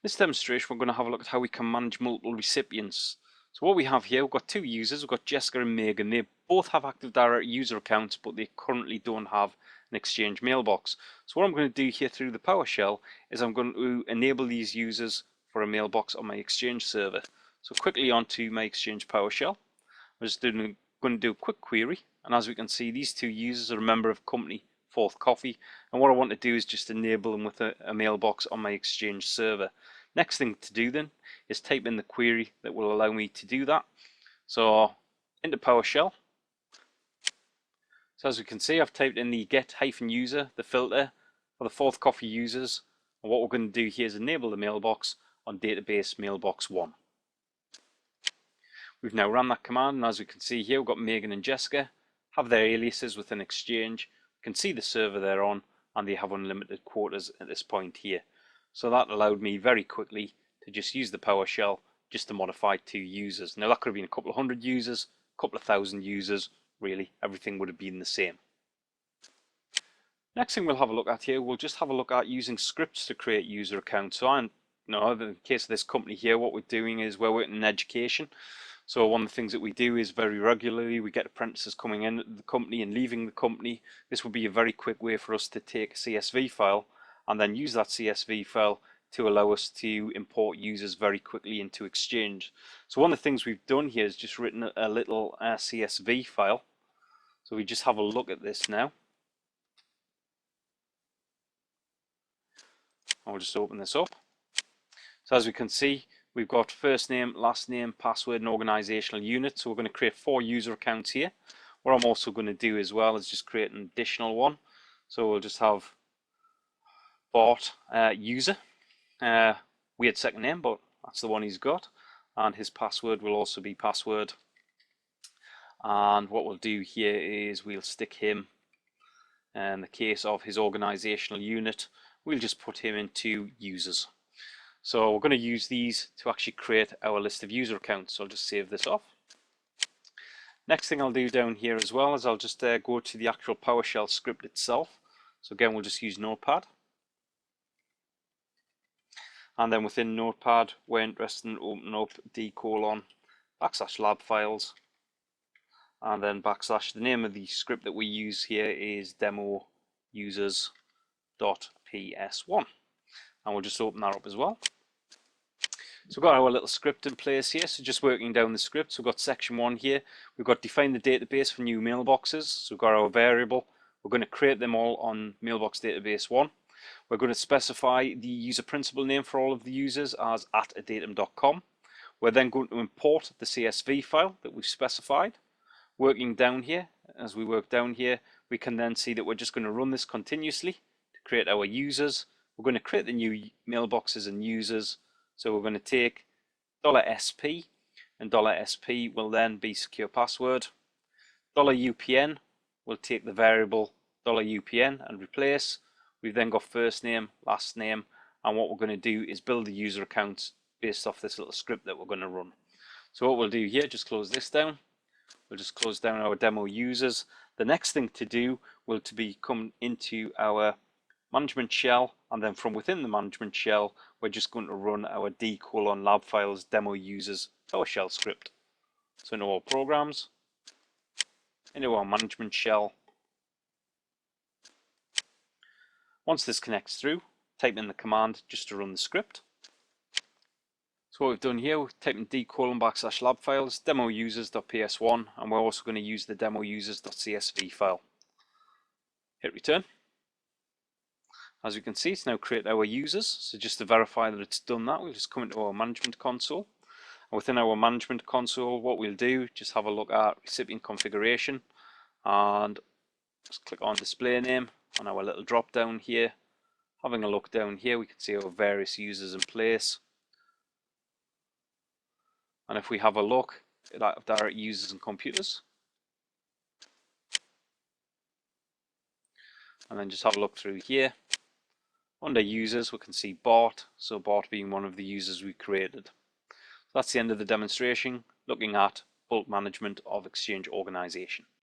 This demonstration we're going to have a look at how we can manage multiple recipients. So what we have here, we've got two users, we've got Jessica and Megan. They both have Active Directory user accounts, but they currently don't have an Exchange mailbox. So what I'm going to do here through the PowerShell is I'm going to enable these users for a mailbox on my Exchange server. So quickly onto my Exchange PowerShell. I'm just going to do a quick query, and as we can see, these two users are a member of company Fourth Coffee, and what I want to do is just enable them with a mailbox on my Exchange server. Next thing to do then is type in the query that will allow me to do that. So into PowerShell. So as we can see, I've typed in the get-user, the filter for the Fourth Coffee users, and what we're going to do here is enable the mailbox on database mailbox 1. We've now run that command, and as we can see here, we've got Megan and Jessica have their aliases within Exchange. You can see the server they're on, and they have unlimited quotas at this point here. So that allowed me very quickly to just use the PowerShell just to modify two users. Now that could have been a couple of hundred users, a couple of thousand users, really everything would have been the same. Next thing we'll have a look at here, we'll just have a look at using scripts to create user accounts. So in the case of this company here, what we're doing is we're working in education. So one of the things that we do is very regularly we get apprentices coming in the company and leaving the company. This would be a very quick way for us to take a CSV file and then use that CSV file to allow us to import users very quickly into Exchange. So one of the things we've done here is just written a little CSV file. So we just have a look at this now. I'll just open this up. So as we can see, we've got first name, last name, password, and organizational unit. So we're going to create 4 user accounts here. What I'm also going to do as well is just create an additional one. So we'll just have bot user. Weird second name, but that's the one he's got. And his password will also be password. And what we'll do here is we'll stick him, in the case of his organizational unit, we'll just put him into users. So we're going to use these to actually create our list of user accounts. So I'll just save this off. Next thing I'll do down here as well is I'll just go to the actual PowerShell script itself. So again, we'll just use Notepad. And then within Notepad, we're interested in opening up d:\lab files. And then backslash, the name of the script that we use here is demo users.ps1. And we'll just open that up as well. So we've got our little script in place here. So just working down the script, so we've got section 1 here. We've got define the database for new mailboxes. So we've got our variable. We're going to create them all on mailbox database 1. We're going to specify the user principal name for all of the users as @adatum.com. We're then going to import the CSV file that we've specified. Working down here, as we work down here, we can then see that we're just going to run this continuously to create our users. We're going to create the new mailboxes and users. So we're going to take $SP, and $SP will then be secure password. $UPN will take the variable $UPN and replace. We've then got first name, last name, and what we're going to do is build the user accounts based off this little script that we're going to run. So what we'll do here, just close this down. We'll just close down our demo users. The next thing to do will be come into our management shell, and then from within the management shell, we're just going to run our d:\lab files demo users PowerShell script. So into our programs, into our management shell. Once this connects through, type in the command just to run the script. So what we've done here, we've typed in d:\lab files demo users.ps1, and we're also going to use the demo users.csv file. Hit return. As you can see, it's now created our users. So just to verify that it's done that, we'll just come into our management console. And within our management console, what we'll do, just have a look at recipient configuration and just click on display name on our little drop down here. Having a look down here, we can see our various users in place. And if we have a look at Active Directory users and computers, and then just have a look through here. Under users, we can see Bart, so Bart being one of the users we created. That's the end of the demonstration, looking at bulk management of Exchange organization.